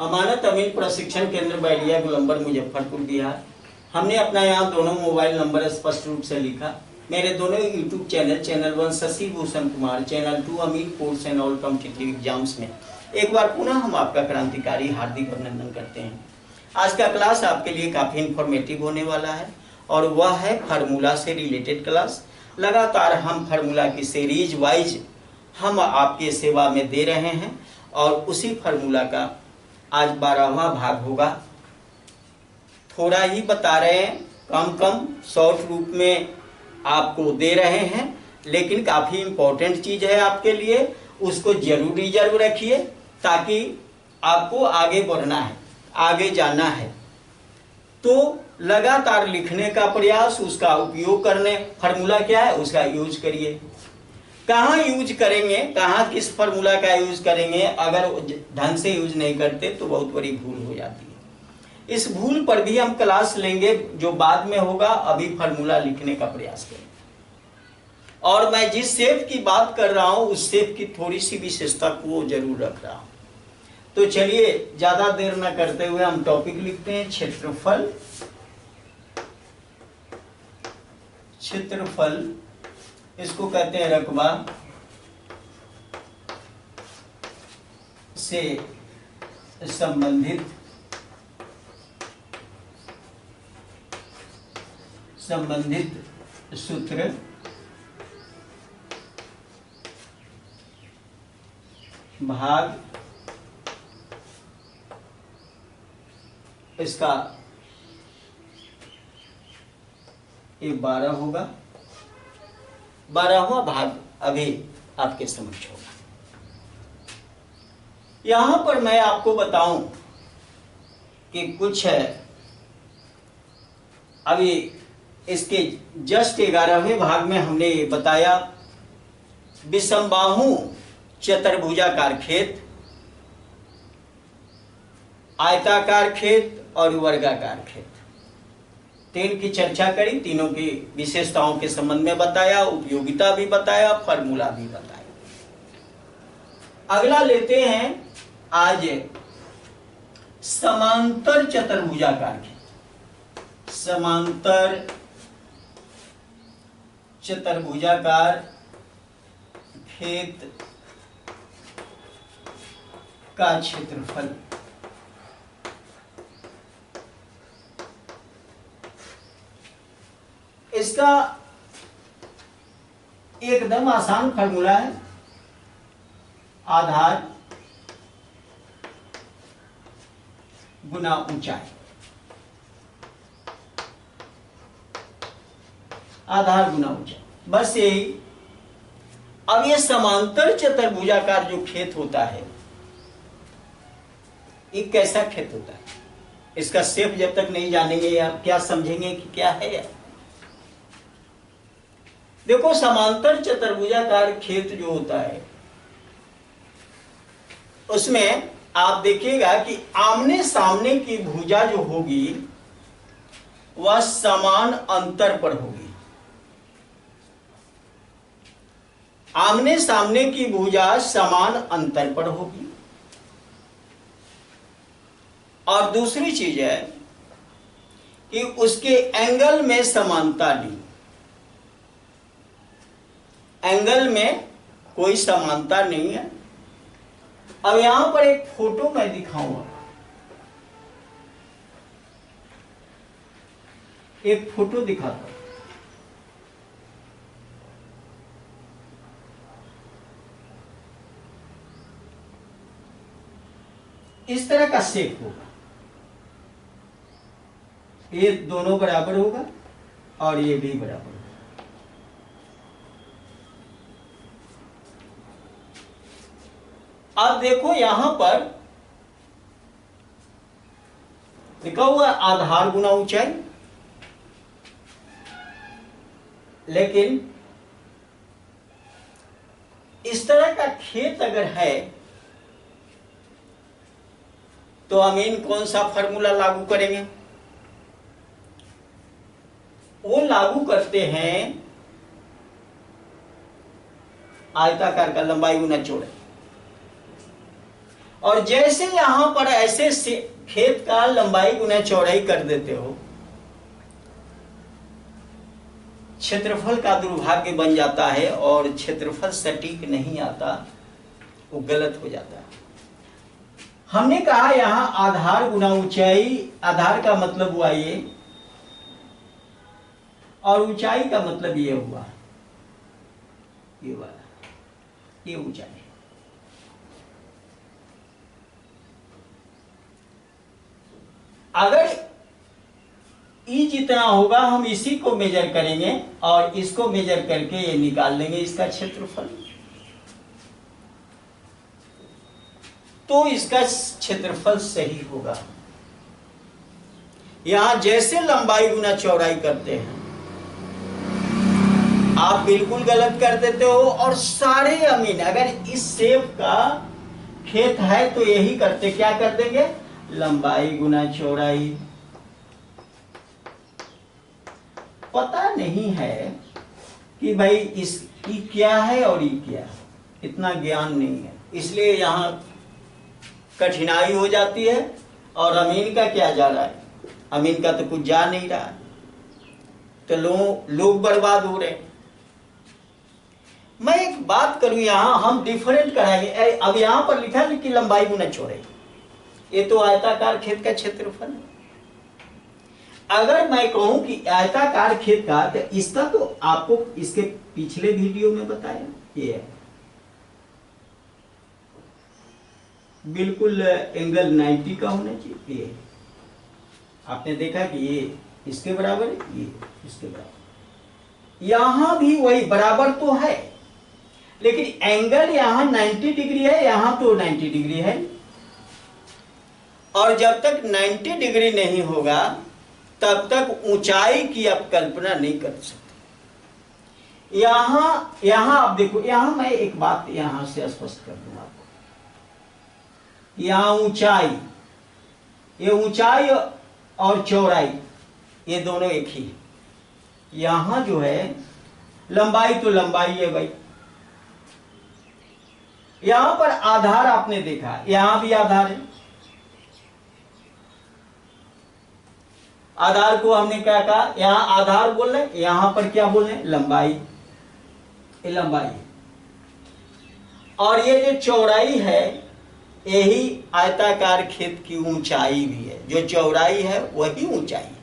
अमानत अमीन प्रशिक्षण केंद्र बैलिया गोलंबर मुजफ्फरपुर बिहार। हमने अपना यहाँ दोनों मोबाइल नंबर स्पष्ट रूप से लिखा। मेरे दोनों YouTube channel 1 Shashi Bhushan Kumar, channel 2 अमीर course and all competitive exams में एक बार पुनः हम आपका क्रांतिकारी हार्दिक अभिनंदन करते हैं। आज का क्लास आपके लिए काफ़ी इंफॉर्मेटिव होने वाला है और वह है फार्मूला से रिलेटेड क्लास। लगातार हम फार्मूला की सीरीज वाइज हम आपके सेवा में दे रहे हैं और उसी फार्मूला का आज 12वां भाग होगा। थोड़ा ही बता रहे हैं, कम शॉर्ट रूप में आपको दे रहे हैं, लेकिन काफ़ी इम्पोर्टेंट चीज़ है आपके लिए, उसको जरूर रिजर्व रखिए ताकि आपको आगे बढ़ना है, आगे जाना है। तो लगातार लिखने का प्रयास, उसका उपयोग करने, फार्मूला क्या है उसका यूज करिए। कहाँ यूज करेंगे, कहाँ किस फार्मूला का यूज करेंगे, अगर ढंग से यूज नहीं करते तो बहुत बड़ी भूल हो जाती है। इस भूल पर भी हम क्लास लेंगे जो बाद में होगा। अभी फार्मूला लिखने का प्रयास करें। और मैं जिस शेप की बात कर रहा हूं उस शेप की थोड़ी सी विशेषता को जरूर रख रहा हूं। तो चलिए ज्यादा देर न करते हुए हम टॉपिक लिखते हैं। क्षेत्रफल, क्षेत्रफल इसको कहते हैं रकबा से संबंधित सूत्र भाग इसका ये 12 होगा। 12वां भाग अभी आपके समक्ष होगा। यहां पर मैं आपको बताऊं कि कुछ है, अभी इसके जस्ट 11वें भाग में हमने ये बताया विषमबाहु चतुर्भुजाकार खेत, आयताकार खेत और वर्गाकार खेत, तीन की चर्चा करी, तीनों की विशेषताओं के संबंध में बताया, उपयोगिता भी बताया, फार्मूला भी बताया। अगला लेते हैं आज समांतर चतुर्भुजाकार खेत। समांतर चतुर्भुजाकार खेत का क्षेत्रफल। इसका एकदम आसान फार्मूला है, आधार गुना ऊंचाई। आधार गुना ऊंचाई, बस यही। अब ये समांतर चतुर्भुजाकार जो खेत होता है, ये कैसा खेत होता है, इसका शेप जब तक नहीं जानेंगे आप क्या समझेंगे कि क्या है यार। देखो, समांतर चतुर्भुजाकार खेत जो होता है उसमें आप देखिएगा कि आमने सामने की भुजा जो होगी वह समान अंतर पर होगी। आमने सामने की भुजा समान अंतर पर होगी। और दूसरी चीज है कि उसके एंगल में समानता नहीं, एंगल में कोई समानता नहीं है। अब यहां पर एक फोटो मैं दिखाऊंगा, एक फोटो दिखाता हूं। इस तरह का शेप होगा, ये दोनों बराबर होगा और ये भी बराबर होगा। अब देखो यहां पर लिखा हुआ आधार गुना ऊंचाई, लेकिन इस तरह का खेत अगर है तो अमीन कौन सा फार्मूला लागू करेंगे? वो लागू करते हैं आयताकार का लंबाई गुना चौड़ाई। और जैसे यहां पर ऐसे खेत का लंबाई गुना चौड़ाई कर देते हो, क्षेत्रफल का दुर्भाग्य बन जाता है और क्षेत्रफल सटीक नहीं आता, वो गलत हो जाता है। हमने कहा यहां आधार गुना ऊंचाई, आधार का मतलब हुआ ये और ऊंचाई का मतलब ये हुआ, ये वाला, ये ऊंचाई। अगर ई जितना होगा हम इसी को मेजर करेंगे और इसको मेजर करके ये निकाल लेंगे इसका क्षेत्रफल, तो इसका क्षेत्रफल सही होगा। यहां जैसे लंबाई गुना चौड़ाई करते हैं आप बिल्कुल गलत कर देते हो। और सारे अमीन अगर इस शेप का खेत है तो यही करते, क्या कर देंगे, लंबाई गुना चौड़ाई। पता नहीं है कि भाई इसकी क्या है और ये क्या है, इतना ज्ञान नहीं है, इसलिए यहां कठिनाई हो जाती है। और अमीन का क्या जा रहा है, अमीन का तो कुछ जा नहीं रहा है, तो लोग बर्बाद हो रहे हैं। मैं एक बात करूं, यहां हम डिफरेंट कराएंगे। अब यहां पर लिखा है कि लंबाई गुना चौड़ाई, ये तो आयताकार खेत का क्षेत्रफल है। अगर मैं कहूं कि आयताकार खेत का, तो इसका तो आपको इसके पिछले वीडियो में बताया, ये है बिल्कुल एंगल 90 का होना चाहिए। ये आपने देखा कि ये इसके बराबर है, ये इसके बराबर। यहां भी वही बराबर तो है, लेकिन एंगल यहां 90 डिग्री है, यहां तो 90 डिग्री है। और जब तक 90 डिग्री नहीं होगा तब तक ऊंचाई की आप कल्पना नहीं कर सकते। यहां आप देखो, यहां मैं एक बात यहां से स्पष्ट कर दूं आपको, यहां ऊंचाई, ये ऊंचाई और चौड़ाई ये दोनों एक ही है। यहां जो है लंबाई तो लंबाई है भाई। यहां पर आधार आपने देखा, यहां भी आधार है। आधार को हमने क्या कहा, यहां आधार बोल रहे, यहां पर क्या बोल रहे, लंबाई, ये लंबाई है। और ये जो चौड़ाई है यही आयताकार खेत की ऊंचाई भी है, जो चौड़ाई है वही ऊंचाई है।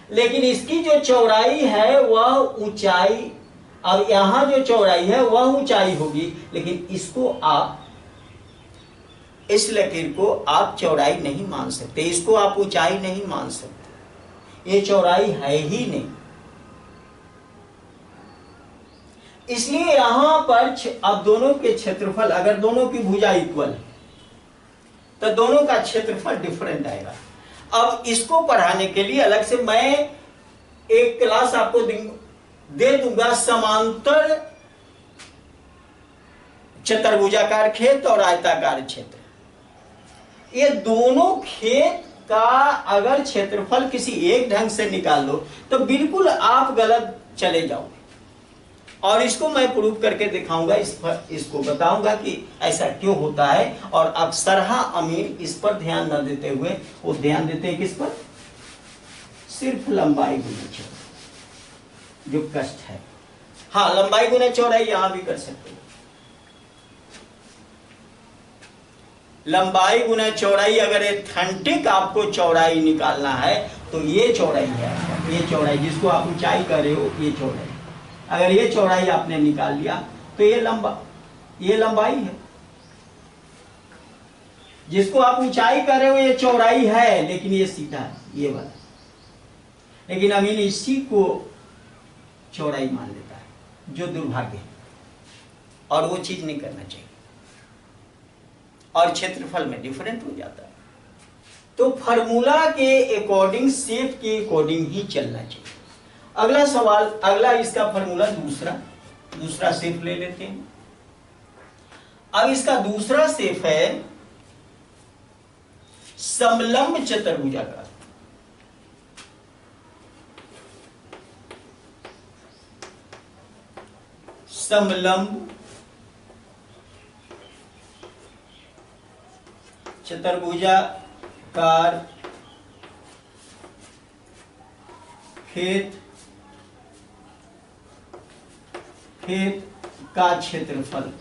लेकिन इसकी जो चौड़ाई है वह ऊंचाई, अब यहां जो चौड़ाई है वह ऊंचाई होगी, लेकिन इसको आप, इस लकीर को आप चौड़ाई नहीं मान सकते, इसको आप ऊंचाई नहीं मान सकते, ये चौड़ाई है ही नहीं। इसलिए यहां पर अब दोनों के क्षेत्रफल, अगर दोनों की भुजा इक्वल है तो दोनों का क्षेत्रफल डिफरेंट आएगा। अब इसको पढ़ाने के लिए अलग से मैं एक क्लास आपको दे दूंगा, समांतर चतुर्भुजाकार खेत और आयताकार क्षेत्र। ये दोनों खेत का अगर क्षेत्रफल किसी एक ढंग से निकाल लो तो बिल्कुल आप गलत चले जाओगे। और इसको मैं प्रूव करके दिखाऊंगा, इसको बताऊंगा कि ऐसा क्यों होता है। और अक्सरहा अमीन इस पर ध्यान न देते हुए वो ध्यान देते हैं किस पर, सिर्फ लंबाई गुना चौड़ाई, जो कष्ट है। हाँ, लंबाई गुना चौड़ाई यहां भी कर सकते हो, लंबाई गुना चौड़ाई। अगर एथेंटिक आपको चौड़ाई निकालना है तो ये चौड़ाई है, ये चौड़ाई जिसको आप ऊंचाई कर रहे हो, ये चौड़ाई। अगर ये चौड़ाई आपने निकाल लिया तो ये लंबाई है। जिसको आप ऊंचाई कर रहे हो ये चौड़ाई है, लेकिन ये सीधा है, ये वाला। लेकिन अमीन इसी को चौड़ाई मान लेता है, जो दुर्भाग्य है, और वो चीज नहीं करना चाहिए, और क्षेत्रफल में डिफरेंट हो जाता है। तो फार्मूला के अकॉर्डिंग, शेप के अकॉर्डिंग ही चलना चाहिए। अगला सवाल, अगला इसका फार्मूला दूसरा शेप ले लेते हैं। अब इसका दूसरा शेप है समलंब चतुर्भुजाकार। समलंब चतुर्भुजाकार खेत का क्षेत्रफल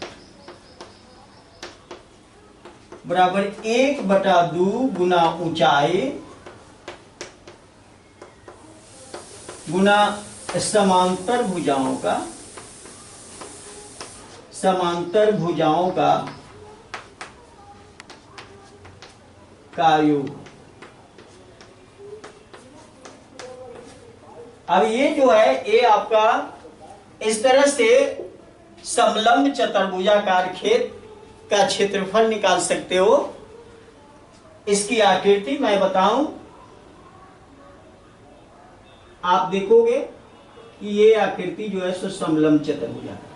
बराबर 1/2 गुना ऊंचाई गुना समांतर भुजाओं का योग। अब ये जो है ये आपका इस तरह से समलंब चतुर्भुजाकार खेत का क्षेत्रफल निकाल सकते हो। इसकी आकृति मैं बताऊं, आप देखोगे कि ये आकृति जो है सो समलंब चतुर्भुजाकार,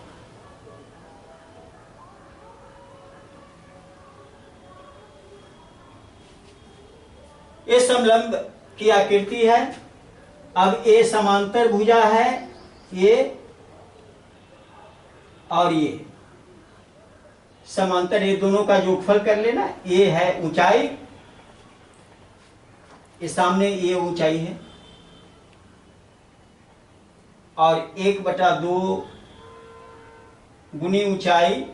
ये समलंब की आकृति है। अब ये समांतर भुजा है, ये और ये समांतर, ये दोनों का योगफल कर लेना। ये है ऊंचाई, ये सामने ये ऊंचाई है, और 1/2 गुनी ऊंचाई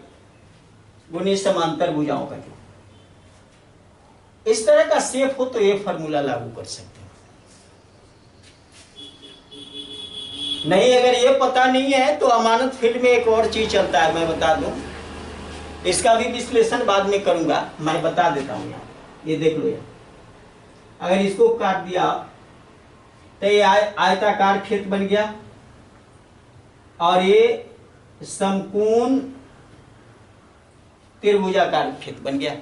गुनी समांतर भुजाओं का योग। इस तरह का शेप हो तो ये फॉर्मूला लागू कर सकते हो। नहीं, अगर ये पता नहीं है तो अमानत फील्ड में एक और चीज चलता है, मैं बता दूं। इसका भी विश्लेषण बाद में करूंगा, मैं बता देता हूं। यहाँ ये देख लो, अगर इसको काट दिया तो ये आयताकार खेत बन गया, और ये समकोण त्रिभुजाकार खेत बन गया।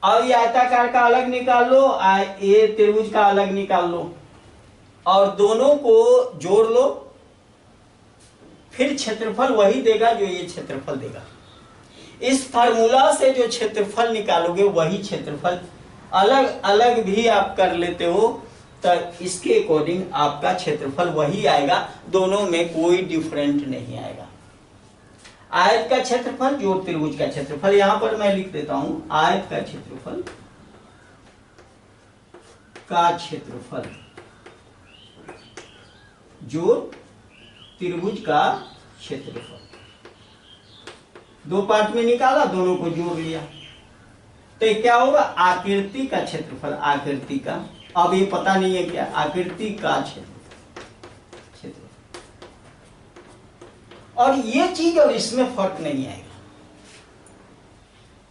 और ये आयताकार का अलग निकाल लो, ये त्रिभुज का अलग निकाल लो, और दोनों को जोड़ लो, फिर क्षेत्रफल वही देगा जो ये क्षेत्रफल देगा। इस फार्मूला से जो क्षेत्रफल निकालोगे वही क्षेत्रफल अलग अलग भी आप कर लेते हो तो इसके अकॉर्डिंग आपका क्षेत्रफल वही आएगा, दोनों में कोई डिफरेंट नहीं आएगा। आयत का क्षेत्रफल जोड़ त्रिभुज का क्षेत्रफल, यहां पर मैं लिख देता हूं आयत का क्षेत्रफल जोड़ त्रिभुज का क्षेत्रफल। दो पार्ट में निकाला, दोनों को जोड़ लिया, तो क्या होगा? आकृति का क्षेत्रफल, आकृति का, अब ये पता नहीं है क्या, आकृति का क्षेत्रफल। और ये चीज और इसमें फर्क नहीं आएगा।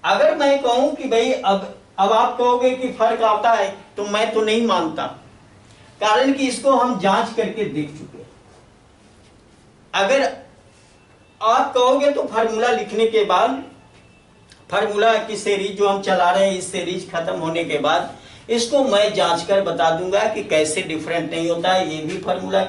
अगर मैं कहूं कि भाई अब आप कहोगे कि फर्क आता है, तो मैं तो नहीं मानता, कारण कि इसको हम जांच करके देख चुके हैं। अगर आप कहोगे तो फार्मूला लिखने के बाद, फार्मूला की सीरीज जो हम चला रहे हैं, इस सीरीज खत्म होने के बाद इसको मैं जांच कर बता दूंगा कि कैसे डिफरेंट नहीं होता है, ये भी फार्मूला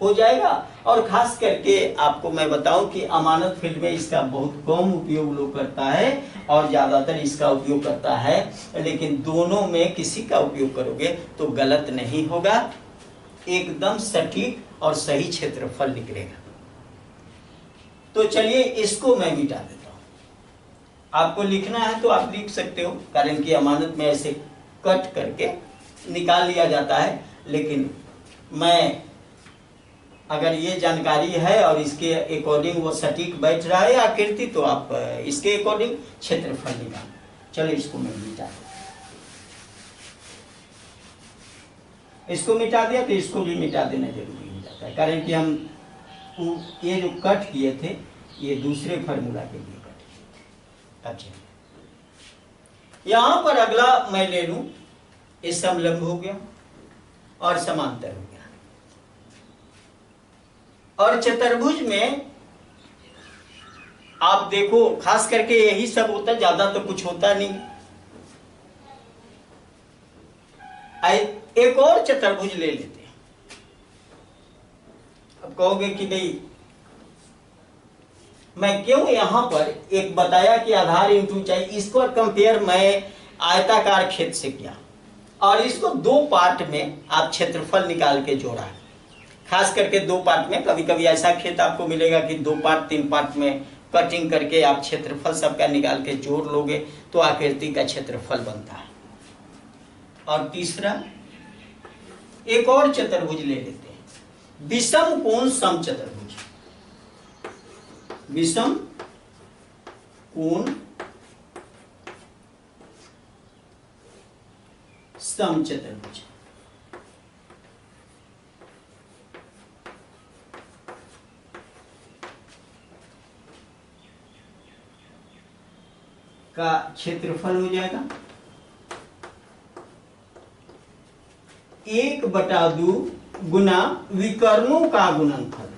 हो जाएगा। और खास करके आपको मैं बताऊं कि अमानत फील्ड में इसका बहुत कम उपयोग लोग करता है, और ज्यादातर इसका उपयोग करता है, लेकिन दोनों में किसी का उपयोग करोगे तो गलत नहीं होगा, एकदम सटीक और सही क्षेत्रफल निकलेगा। तो चलिए इसको मैं मिटा देता हूं। आपको लिखना है तो आप लिख सकते हो, कारण कि अमानत में ऐसे कट करके निकाल लिया जाता है, लेकिन मैं अगर ये जानकारी है और इसके अकॉर्डिंग वो सटीक बैठ रहा है आकृति, तो आप इसके अकॉर्डिंग क्षेत्रफल निकाल। चलो इसको मैं मिटा देता हूं। इसको मिटा दिया तो इसको भी मिटा देना जरूरी हो जाता है, कारण कि हम ये जो कट किए थे ये दूसरे फार्मूला के लिए कट किए। अच्छा, यहां पर अगला मैं ले लूं, ये समलंब हो गया और समांतर हो गया। और चतुर्भुज में आप देखो खास करके यही सब होता है, ज्यादा तो कुछ होता नहीं। एक और चतुर्भुज ले लेते हैं। अब कहोगे कि भाई मैं क्यों यहां पर एक बताया कि आधार इंटू ऊंचाई, इसको कंपेयर मैं आयताकार खेत से किया, और इसको दो पार्ट में आप क्षेत्रफल निकाल के जोड़ा है। खास करके दो पार्ट में, कभी कभी ऐसा खेत आपको मिलेगा कि दो पार्ट तीन पार्ट में कटिंग करके आप क्षेत्रफल सबका निकाल के जोड़ लोगे तो आकृति का क्षेत्रफल बनता है। और तीसरा एक और चतुर्भुज ले लेते हैं, विषम कोण सम चतुर्भुज। विषम कोण सम चतुर्भुज। का क्षेत्रफल हो जाएगा 1/2 गुना विकर्णों का गुणनफल।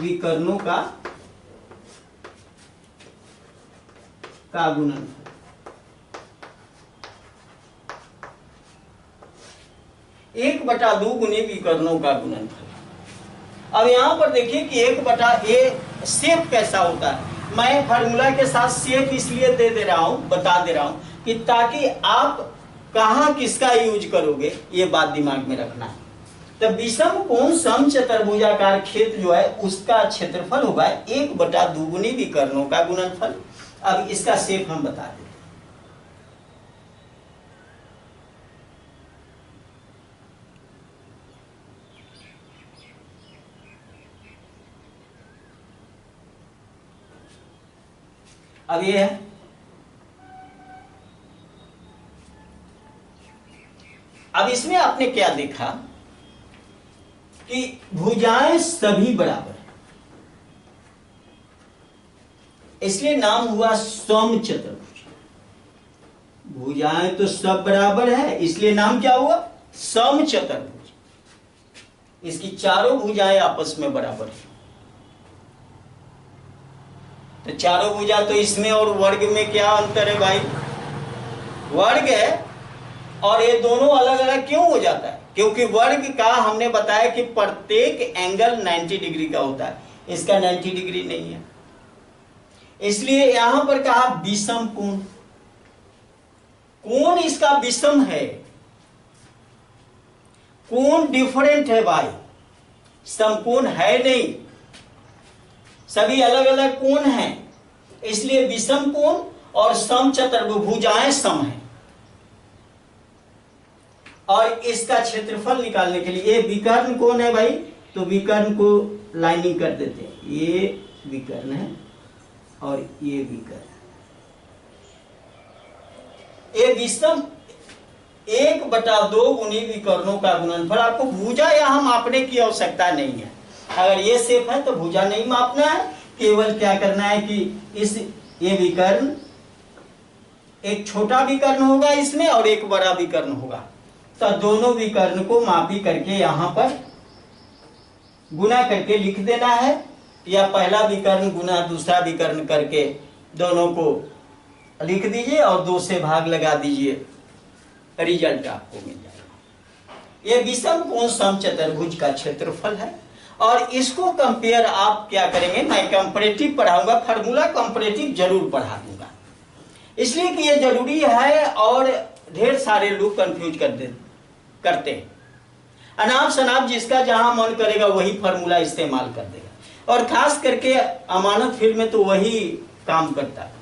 विकर्णों का गुणनफल। एक बटा दो गुने विकर्णों का गुणनफल। अब यहां पर देखिए कि 1/a शेप कैसा होता है। मैं फार्मूला के साथ शेप इसलिए दे रहा हूं, बता दे रहा हूं कि ताकि आप कहां किसका यूज करोगे ये बात दिमाग में रखना है। तो विषम कोण सम चतुर्भुजाकार क्षेत्र जो है उसका क्षेत्रफल होगा 1/2 गुनी विकर्णों का गुणनफल। अब इसका शेप हम बता देते हैं। अब ये है, अब इसमें आपने क्या देखा कि भुजाएं सभी बराबर है, इसलिए नाम हुआ सम चतुर्भुज। भुजाएं तो सब बराबर है इसलिए नाम क्या हुआ सम चतुर्भुज। इसकी चारों भुजाएं आपस में बराबर है। तो चारों भुजा तो इसमें और वर्ग में क्या अंतर है भाई? वर्ग है और ये दोनों अलग अलग क्यों हो जाता है? क्योंकि वर्ग का हमने बताया कि प्रत्येक एंगल 90 डिग्री का होता है, इसका 90 डिग्री नहीं है, इसलिए यहां पर कहा विषम कोण। कोण इसका विषम है, कोण डिफरेंट है भाई, समकोण है नहीं, सभी अलग अलग कोण हैं, इसलिए विषम कोण और सम चतुर्भुजाएं सम है। और इसका क्षेत्रफल निकालने के लिए ये विकर्ण कोण है भाई, तो विकर्ण को लाइनिंग कर देते हैं, ये विकर्ण है और ये विकर्ण। ये विषम 1/2 गुनी विकर्णों का गुणनफल। आपको भुजा यहां मापने की आवश्यकता नहीं है, अगर ये शेप है तो भुजा नहीं मापना है, केवल क्या करना है कि ये विकर्ण, एक छोटा विकर्ण होगा इसमें और एक बड़ा विकर्ण होगा, तो दोनों विकर्ण को मापी करके यहां पर गुना करके लिख देना है, या पहला विकर्ण गुना दूसरा विकर्ण करके दोनों को लिख दीजिए और 2 से भाग लगा दीजिए, रिजल्ट आपको मिल जाएगा। ये विषम कोण सम चतुर्भुज का क्षेत्रफल है। और इसको कंपेयर आप क्या करेंगे, मैं कंपैरेटिव पढ़ाऊंगा, फार्मूला कंपैरेटिव जरूर पढ़ा दूंगा, इसलिए कि ये जरूरी है और ढेर सारे लोग कंफ्यूज करते हैं। अनाप शनाप जिसका जहां मन करेगा वही फार्मूला इस्तेमाल कर देगा, और खास करके अमानत फील्ड में तो वही काम करता है,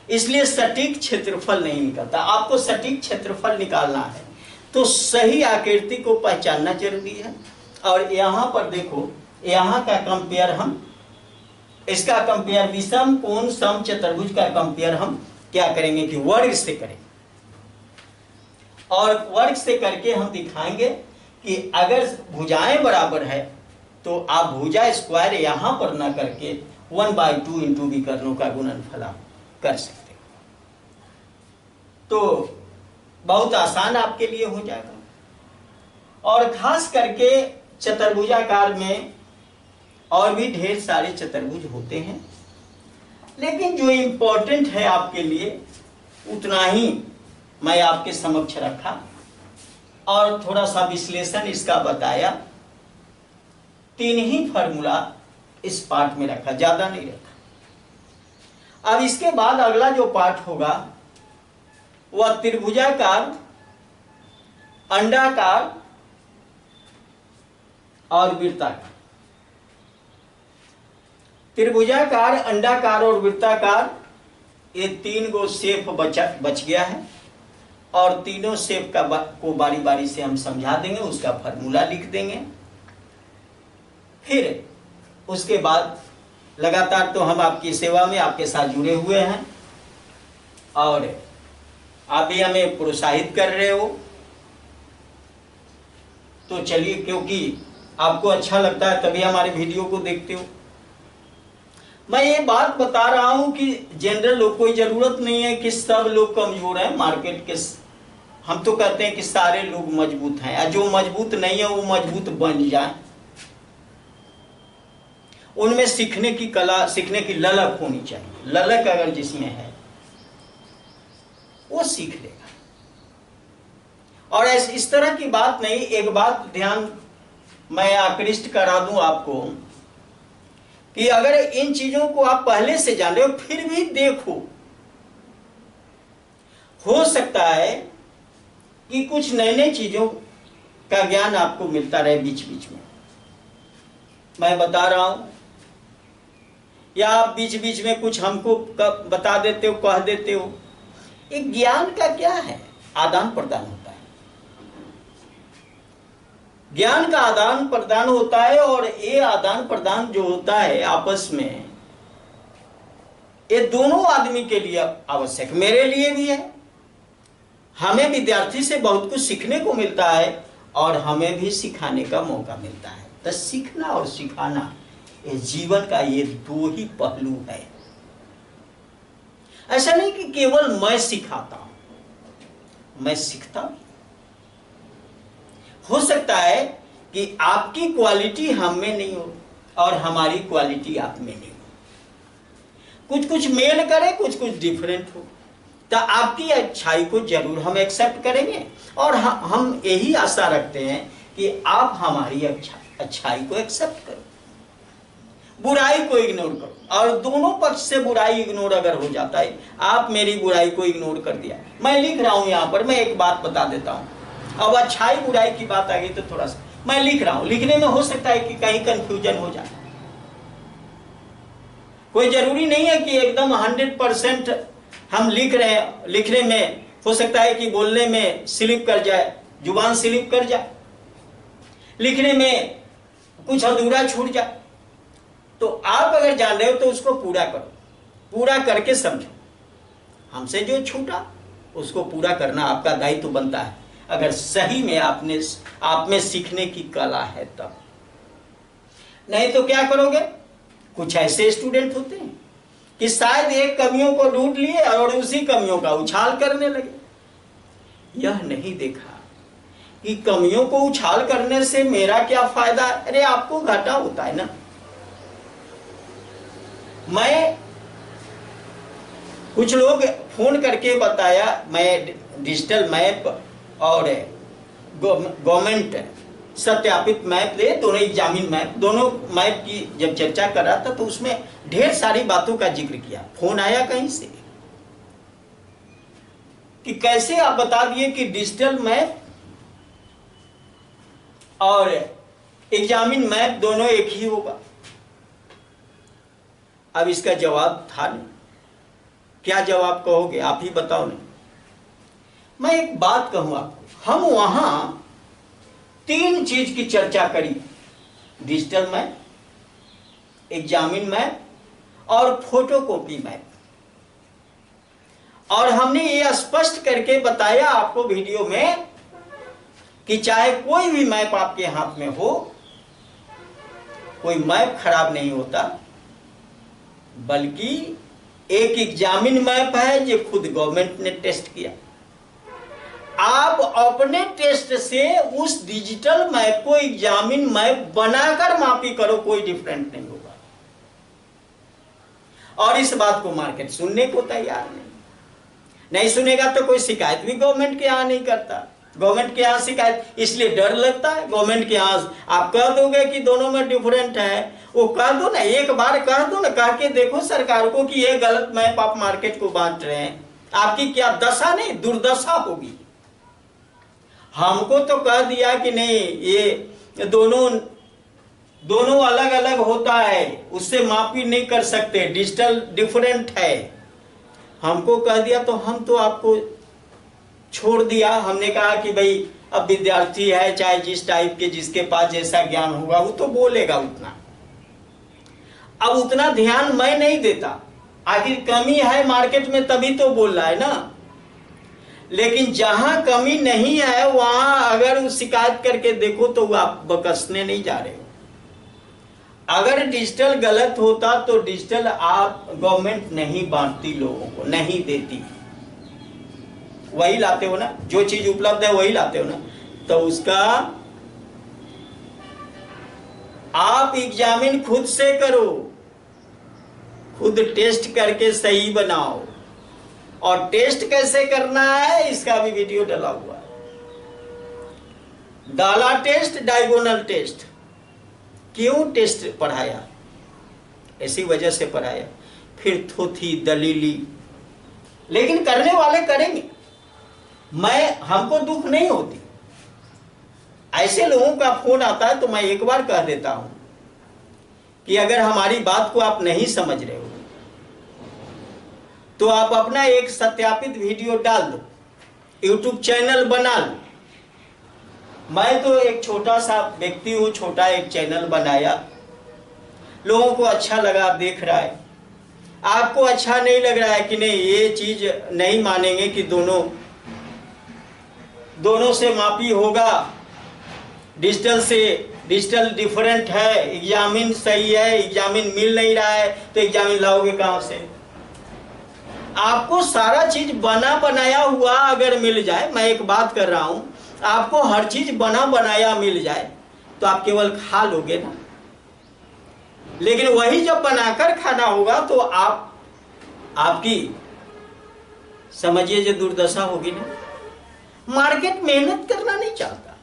इसलिए सटीक क्षेत्रफल नहीं निकलता। आपको सटीक क्षेत्रफल निकालना है तो सही आकृति को पहचानना जरूरी है। और यहां पर देखो, यहां का कंपेयर हम, इसका कंपेयर विषम कोण सम चतुर्भुज का कंपेयर हम क्या करेंगे कि वर्ग से करेंगे, और वर्ग से करके हम दिखाएंगे कि अगर भुजाएं बराबर है तो आप भुजा स्क्वायर यहां पर ना करके 1/2 इंटू विकर्णों का गुणनफल आप कर सकते हो, तो बहुत आसान आपके लिए हो जाएगा। और खास करके चतुर्भुजाकार में और भी ढेर सारे चतुर्भुज होते हैं, लेकिन जो इंपॉर्टेंट है आपके लिए उतना ही मैं आपके समक्ष रखा और थोड़ा सा विश्लेषण इसका बताया। 3 ही फार्मूला इस पार्ट में रखा, ज्यादा नहीं रखा। अब इसके बाद अगला जो पार्ट होगा वह त्रिभुजाकार, अंडाकार और वृत्ताकार। त्रिभुजाकार, अंडाकार और वृत्ताकार, ये 3 गो शेप बच गया है और तीनों शेप को बारी बारी से हम समझा देंगे, उसका फॉर्मूला लिख देंगे। फिर उसके बाद लगातार तो हम आपकी सेवा में आपके साथ जुड़े हुए हैं और आप भी हमें प्रोत्साहित कर रहे हो, तो चलिए, क्योंकि आपको अच्छा लगता है तभी हमारे वीडियो को देखते हो। मैं ये बात बता रहा हूं कि जनरल लोग, कोई जरूरत नहीं है कि सब लोग कमजोर हैं। मार्केट के हम तो कहते हैं कि सारे लोग मजबूत हैं, और जो मजबूत नहीं है वो मजबूत बन जाए। उनमें सीखने की कला, सीखने की ललक होनी चाहिए। ललक अगर जिसमें है वो सीख लेगा। और इस तरह की बात नहीं। एक बात ध्यान मैं आकृष्ट करा दूं आपको कि अगर इन चीजों को आप पहले से जान रहे हो फिर भी देखो, हो सकता है कि कुछ नए नए चीजों का ज्ञान आपको मिलता रहे बीच बीच में। मैं बता रहा हूं या आप बीच बीच में कुछ हमको बता देते हो, कह देते हो। एक ज्ञान का क्या है, आदान प्रदान होता है। ज्ञान का आदान प्रदान होता है और ये आदान प्रदान जो होता है आपस में, ये दोनों आदमी के लिए आवश्यक, मेरे लिए भी है। हमें विद्यार्थी से बहुत कुछ सीखने को मिलता है और हमें भी सिखाने का मौका मिलता है। तो सीखना और सिखाना, ये जीवन का ये 2 ही पहलू है। ऐसा नहीं कि केवल मैं सिखाता हूं, मैं सीखता हूं। हो सकता है कि आपकी क्वालिटी हम में नहीं हो और हमारी क्वालिटी आप में नहीं हो, कुछ कुछ मेल करे, कुछ कुछ डिफरेंट हो। तो आपकी अच्छाई को जरूर हम एक्सेप्ट करेंगे और हम यही आशा रखते हैं कि आप हमारी अच्छाई को एक्सेप्ट करो, बुराई को इग्नोर करो। और दोनों पक्ष से बुराई इग्नोर अगर हो जाता है, आप मेरी बुराई को इग्नोर कर दिया। मैं लिख रहा हूं यहां पर, मैं एक बात बता देता हूं। अब अच्छाई बुराई की बात आ गई तो थोड़ा सा मैं लिख रहा हूं, लिखने में हो सकता है कि कहीं कंफ्यूजन हो जाए। कोई जरूरी नहीं है कि एकदम 100% हम लिख रहे हैं। लिखने में हो सकता है कि बोलने में स्लिप कर जाए, जुबान स्लिप कर जाए, लिखने में कुछ अधूरा छूट जाए। तो आप अगर जान रहे हो तो उसको पूरा करो, पूरा करके समझो। हमसे जो छूटा उसको पूरा करना आपका दायित्व बनता है, अगर सही में आप में सीखने की कला है तब। नहीं तो क्या करोगे? कुछ ऐसे स्टूडेंट होते हैं कि शायद एक कमियों को ढूंढ लिए और उसी कमियों का उछाल करने लगे। यह नहीं देखा कि कमियों को उछाल करने से मेरा क्या फायदा। अरे आपको घाटा होता है ना। मैं कुछ लोग फोन करके बताया, मैं डिजिटल मैप और गवर्नमेंट सत्यापित मैप दे, दोनों एग्जामिन मैप, दोनों मैप की जब चर्चा कर रहा था तो उसमें ढेर सारी बातों का जिक्र किया। फोन आया कहीं से कि कैसे आप बता दिए कि डिजिटल मैप और एग्जामिन मैप दोनों एक ही होगा। अब इसका जवाब था नहीं। क्या जवाब कहोगे? आप ही बताओ नहीं। मैं एक बात कहूं आपको, हम वहां 3 चीज की चर्चा करी, डिजिटल मैप, एग्जामिन मैप और फोटोकॉपी मैप। और हमने ये स्पष्ट करके बताया आपको वीडियो में कि चाहे कोई भी मैप आपके हाथ में हो, कोई मैप खराब नहीं होता, बल्कि एक एग्जामिन मैप है जो खुद गवर्नमेंट ने टेस्ट किया। आप अपने टेस्ट से उस डिजिटल मैप को एग्जामिन मैप बनाकर मापी करो, कोई डिफरेंट नहीं होगा। और इस बात को मार्केट सुनने को तैयार नहीं सुनेगा तो कोई शिकायत भी गवर्नमेंट के यहां नहीं करता। गवर्नमेंट के यहां शिकायत इसलिए डर लगता है। गवर्नमेंट के यहां आप कह दोगे कि दोनों में डिफरेंट है, वो कह दो ना, एक बार कह दो ना, कह के देखो सरकार को कि ये गलत मैप आप मार्केट को बांट रहे हैं, आपकी क्या दशा नहीं दुर्दशा होगी। हमको तो कह दिया कि नहीं, ये दोनों दोनों अलग अलग होता है, उससे मापी नहीं कर सकते, डिजिटल डिफरेंट है। हमको कह दिया तो हम तो आपको छोड़ दिया। हमने कहा कि भाई अब विद्यार्थी है, चाहे जिस टाइप के, जिसके पास जैसा ज्ञान होगा वो तो बोलेगा उतना। अब उतना ध्यान मैं नहीं देता, आखिर कमी है मार्केट में तभी तो बोल रहा है ना। लेकिन जहां कमी नहीं है वहां अगर शिकायत करके देखो तो आप बकसने नहीं जा रहे हो। अगर डिजिटल गलत होता तो डिजिटल आप गवर्नमेंट नहीं बांटती, लोगों को नहीं देती। वही लाते हो ना, जो चीज उपलब्ध है वही लाते हो ना। तो उसका आप एग्जामिन खुद से करो, खुद टेस्ट करके सही बनाओ। और टेस्ट कैसे करना है इसका भी वीडियो डाला हुआ है। डाला टेस्ट, डायगोनल टेस्ट। क्यों टेस्ट पढ़ाया? ऐसी वजह से पढ़ाया। फिर थोथी दलीली, लेकिन करने वाले करेंगे। हमको दुख नहीं होती। ऐसे लोगों का फोन आता है तो मैं एक बार कह देता हूं कि अगर हमारी बात को आप नहीं समझ रहे हो तो आप अपना एक सत्यापित वीडियो डाल दो, यूट्यूब चैनल बना लो। मैं तो एक छोटा सा व्यक्ति हूं, छोटा एक चैनल बनाया, लोगों को अच्छा लगा, देख रहा है। आपको अच्छा नहीं लग रहा है कि नहीं, ये चीज नहीं मानेंगे कि दोनों से मापी होगा, डिजिटल डिफरेंट है, एग्जामिन सही है, एग्जामिन मिल नहीं रहा है तो एग्जामिन लाओगे कहां से? आपको सारा चीज बना बनाया हुआ अगर मिल जाए, मैं एक बात कर रहा हूं, आपको हर चीज बना बनाया मिल जाए तो आप केवल खा लोगे ना। लेकिन वही जब बनाकर खाना होगा तो आपकी समझिए जो दुर्दशा होगी ना। मार्केट मेहनत करना नहीं चाहता।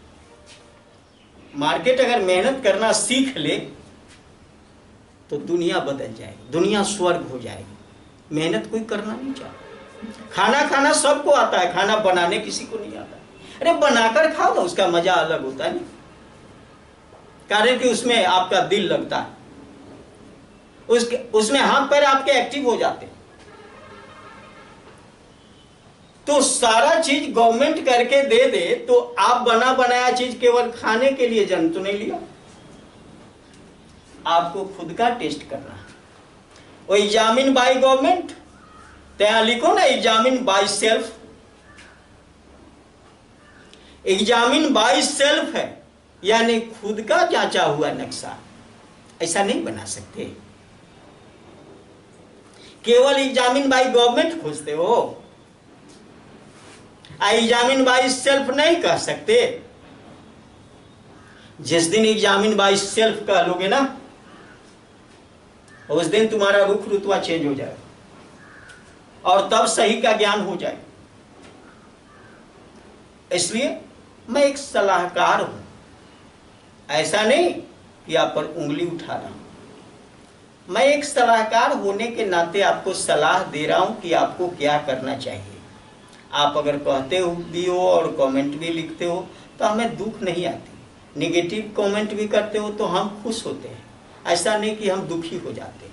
मार्केट अगर मेहनत करना सीख ले तो दुनिया बदल जाएगी, दुनिया स्वर्ग हो जाएगी। मेहनत कोई करना नहीं चाहता। खाना खाना सबको आता है, खाना बनाने किसी को नहीं आता। अरे बनाकर खाओ ना, उसका मजा अलग होता है ना, कारण कि उसमें आपका दिल लगता है, उसमें हाथ पैर आपके एक्टिव हो जाते हैं। तो सारा चीज गवर्नमेंट करके दे दे तो आप बना बनाया चीज केवल खाने के लिए जन्म तो नहीं लिया। आपको खुद का टेस्ट करना है। वो एग्जामिन बाय गवर्नमेंट, तो यहां लिखो ना examine by self. Examine by self है, यानी खुद का जांचा हुआ नक्शा। ऐसा नहीं बना सकते। केवल एग्जामिन बाय गवर्नमेंट खोजते हो, एग्जामिन बाय सेल्फ नहीं कह सकते। जिस दिन एग्जामिन बाय सेल्फ कह लोगे ना, उस दिन तुम्हारा रुख रुतबा चेंज हो जाएगा और तब सही का ज्ञान हो जाएगा। इसलिए मैं एक सलाहकार हूं, ऐसा नहीं कि आप पर उंगली उठा रहा हूं। मैं एक सलाहकार होने के नाते आपको सलाह दे रहा हूं कि आपको क्या करना चाहिए। आप अगर कहते हो भी हो और कमेंट भी लिखते हो तो हमें दुख नहीं आती। नेगेटिव कमेंट भी करते हो तो हम खुश होते हैं, ऐसा नहीं कि हम दुखी हो जाते।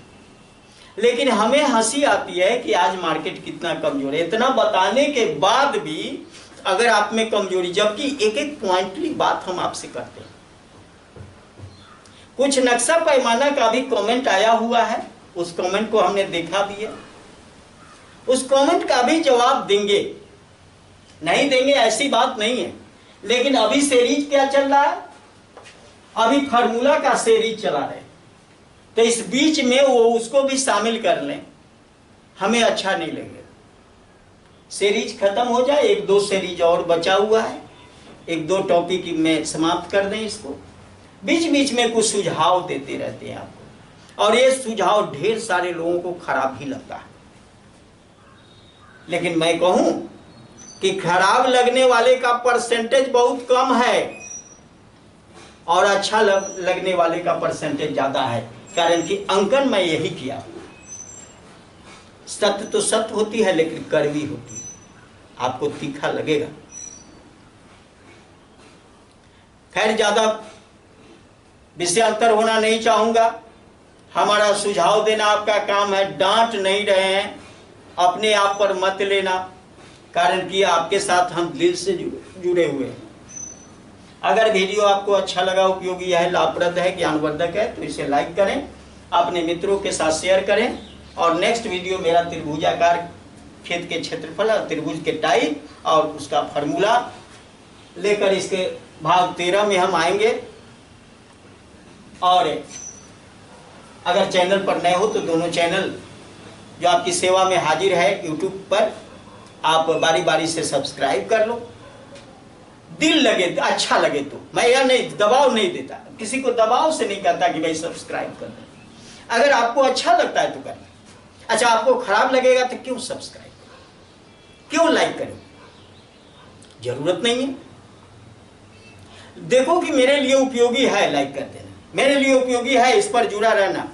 लेकिन हमें हंसी आती है कि आज मार्केट कितना कमजोर है। इतना बताने के बाद भी अगर आप में कमजोरी, जबकि एक एक पॉइंटली बात हम आपसे करते हैं। कुछ नक्शा पैमाना का भी कमेंट आया हुआ है, उस कमेंट को हमने देखा भी है, उस कमेंट का भी जवाब देंगे। नहीं देंगे ऐसी बात नहीं है। लेकिन अभी सीरीज क्या चल रहा है? अभी फार्मूला का सीरीज चला रहे, तो इस बीच में वो उसको भी शामिल कर लें, हमें अच्छा नहीं लगेगा। सीरीज खत्म हो जाए, एक दो सीरीज और बचा हुआ है, एक दो टॉपिक में समाप्त कर दें इसको। बीच बीच में कुछ सुझाव देते रहते हैं आपको, और ये सुझाव ढेर सारे लोगों को खराब ही लगता है। लेकिन मैं कहूं कि खराब लगने वाले का परसेंटेज बहुत कम है और अच्छा लगने वाले का परसेंटेज ज्यादा है, कारण कि अंकन मैं यही किया। सत्य तो सत्य होती है लेकिन कड़वी होती है, आपको तीखा लगेगा। खैर ज्यादा विषयांतर होना नहीं चाहूँगा। हमारा सुझाव देना आपका काम है, डांट नहीं रहे हैं, अपने आप पर मत लेना, कारण कि आपके साथ हम दिल से जुड़े हुए हैं। अगर वीडियो आपको अच्छा लगा, उपयोगी है, लाभप्रद है, ज्ञानवर्धक है तो इसे लाइक करें, अपने मित्रों के साथ शेयर करें। और नेक्स्ट वीडियो मेरा त्रिभुजाकार खेत के क्षेत्रफल और त्रिभुज के टाइप और उसका फार्मूला लेकर इसके भाग 13 में हम आएंगे। और अगर चैनल पर नए हो तो दोनों चैनल जो आपकी सेवा में हाजिर है यूट्यूब पर, आप बारी बारी से सब्सक्राइब कर लो। दिल लगे, अच्छा लगे तो, मैं यह नहीं दबाव नहीं देता, किसी को दबाव से नहीं कहता कि भाई सब्सक्राइब कर दे। अगर आपको अच्छा लगता है तो करें, अच्छा आपको खराब लगेगा तो क्यों सब्सक्राइब करें, क्यों लाइक करें, जरूरत नहीं है। देखो कि मेरे लिए उपयोगी है, लाइक कर देना, मेरे लिए उपयोगी है, इस पर जुड़ा रहना,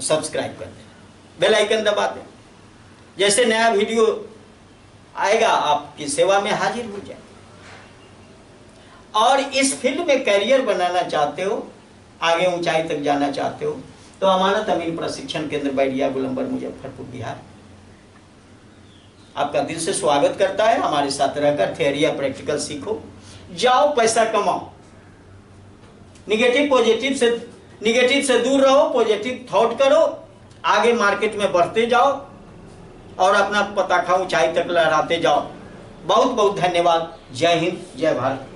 सब्सक्राइब कर देना, बेल आइकन दबा देना। जैसे नया वीडियो आएगा आपकी सेवा में हाजिर हो जाए। और इस फील्ड में करियर बनाना चाहते हो, आगे ऊंचाई तक जाना चाहते हो तो अमानत अमीन प्रशिक्षण केंद्र बैरिया गोलंबर मुजफ्फरपुर बिहार आपका दिल से स्वागत करता है। हमारे साथ रहकर थियरी या प्रैक्टिकल सीखो, जाओ पैसा कमाओ, निगेटिव से दूर रहो, पॉजिटिव थॉट करो, आगे मार्केट में बढ़ते जाओ और अपना पताखा ऊंचाई तक लहराते जाओ। बहुत बहुत धन्यवाद। जय हिंद, जय भारत।